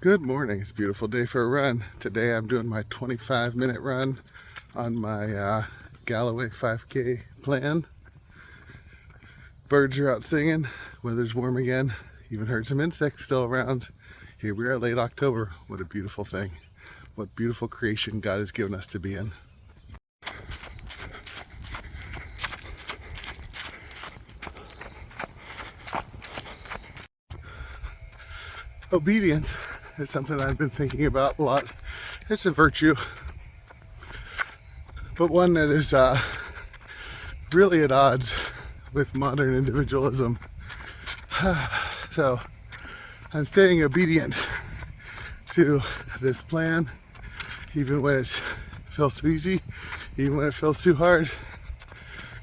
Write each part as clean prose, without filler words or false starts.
Good morning. It's a beautiful day for a run. Today I'm doing my 25-minute run on my Galloway 5K plan. Birds are out singing. Weather's warm again. Even heard some insects still around. Here we are, late October. What a beautiful thing. What beautiful creation God has given us to be in. Obedience is something I've been thinking about a lot. It's a virtue, but one that is really at odds with modern individualism. So I'm staying obedient to this plan, even when it feels too easy, even when it feels too hard.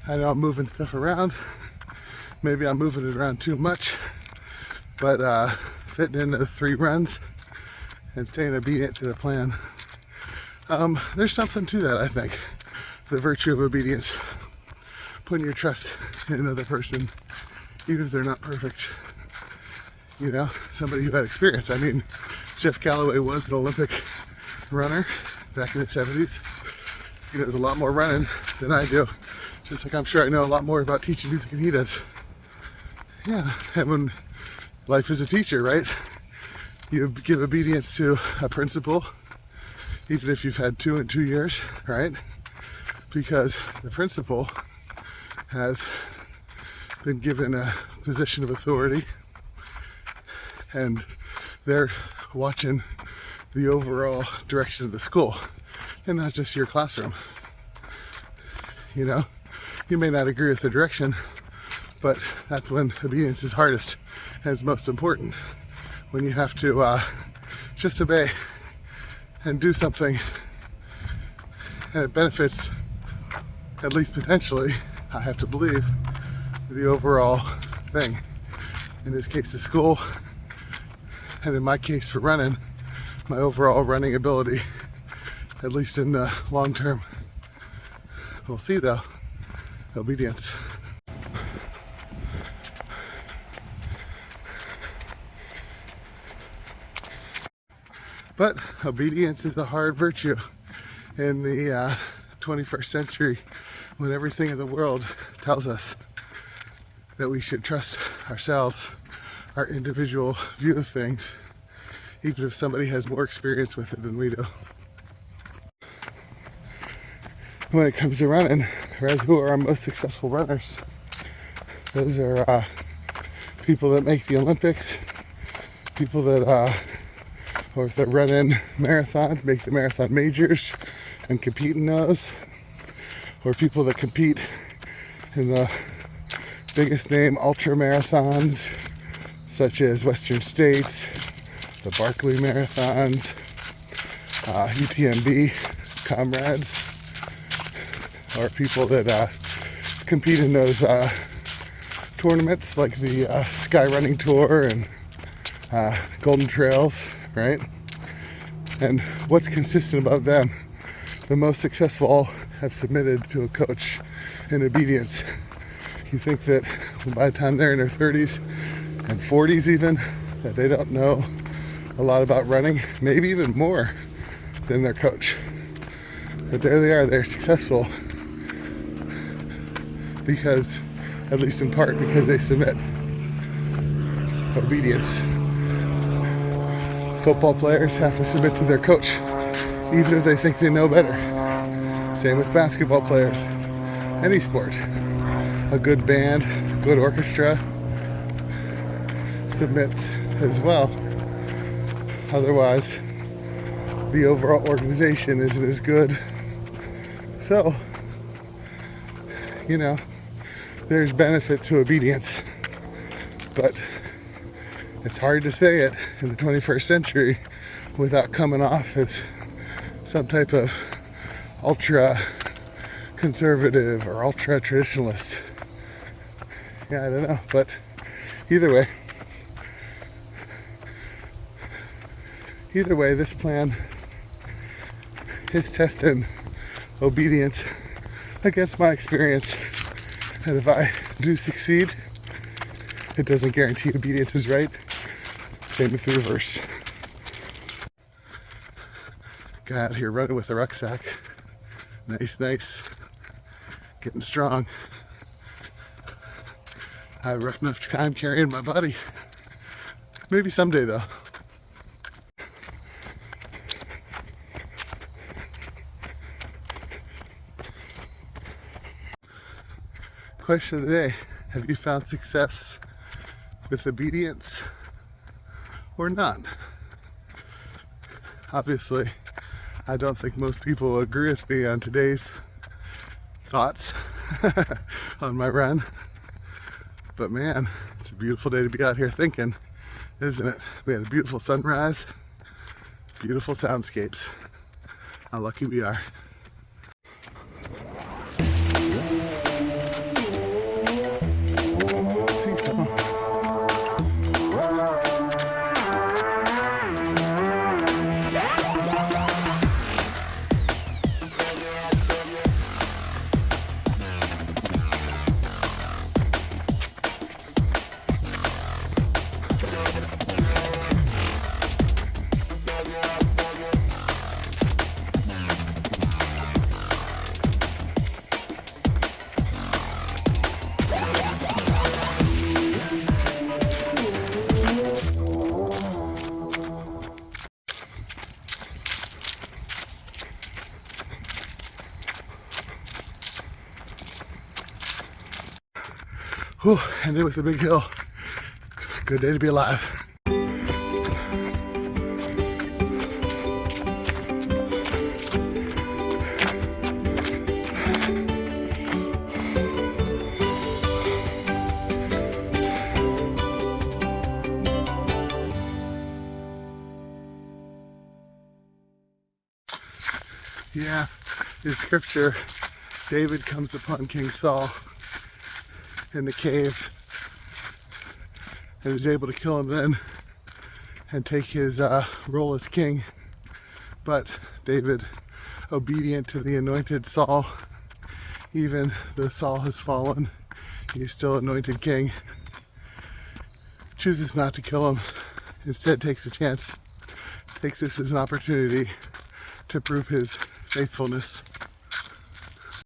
I know I'm moving stuff around. Maybe I'm moving it around too much, but fitting in the 3 runs and staying obedient to the plan. There's something to that, I think. The virtue of obedience. Putting your trust in another person, even if they're not perfect. You know, somebody who had experience. I mean, Jeff Galloway was an Olympic runner back in the 70s. He does a lot more running than I do. Just like I'm sure I know a lot more about teaching music than he does. Yeah, and when life is a teacher, right? You give obedience to a principal, even if you've had 2 in 2 years, right? Because the principal has been given a position of authority and they're watching the overall direction of the school and not just your classroom. You know, you may not agree with the direction, but that's when obedience is hardest and it's most important. When you have to just obey and do something and it benefits, at least potentially, I have to believe, the overall thing. In this case, the school, and in my case for running, my overall running ability, at least in the long term. We'll see though. Obedience. But obedience is a hard virtue in the 21st century, when everything in the world tells us that we should trust ourselves, our individual view of things, even if somebody has more experience with it than we do. When it comes to running, right, who are our most successful runners? Those are people that make the Olympics, people that, or if they're running marathons, make the marathon majors and compete in those, or people that compete in the biggest name ultra marathons, such as Western States, the Barkley Marathons, UTMB comrades, or people that compete in those tournaments like the Sky Running Tour and Golden Trails, right? And what's consistent about them? The most successful have submitted to a coach in obedience. You think that by the time they're in their 30s and 40s even, that they don't know a lot about running, maybe even more than their coach. But there they are, they're successful because, at least in part, because they submit. Obedience. Football players have to submit to their coach, even if they think they know better. Same with basketball players. Any sport. A good band, a good orchestra submits as well. Otherwise, the overall organization isn't as good. So, you know, there's benefit to obedience, but it's hard to say it in the 21st century without coming off as some type of ultra conservative or ultra traditionalist. Yeah, I don't know, but either way, this plan is testing obedience against my experience. And if I do succeed, it doesn't guarantee obedience is right. Same with the reverse. Guy out here running with a rucksack. Nice, nice. Getting strong. I have a rough enough time carrying my body. Maybe someday though. Question of the day: have you found success with obedience or not? Obviously, I don't think most people will agree with me on today's thoughts on my run. But man, it's a beautiful day to be out here thinking, isn't it? We had a beautiful sunrise, beautiful soundscapes. How lucky we are. See some. Whew, and then with the big hill. Good day to be alive. Yeah, in scripture, David comes upon King Saul in the cave and is able to kill him then and take his role as king. But David, obedient to the anointed Saul, even though Saul has fallen, he's still anointed king, chooses not to kill him. Instead takes a chance, takes this as an opportunity to prove his faithfulness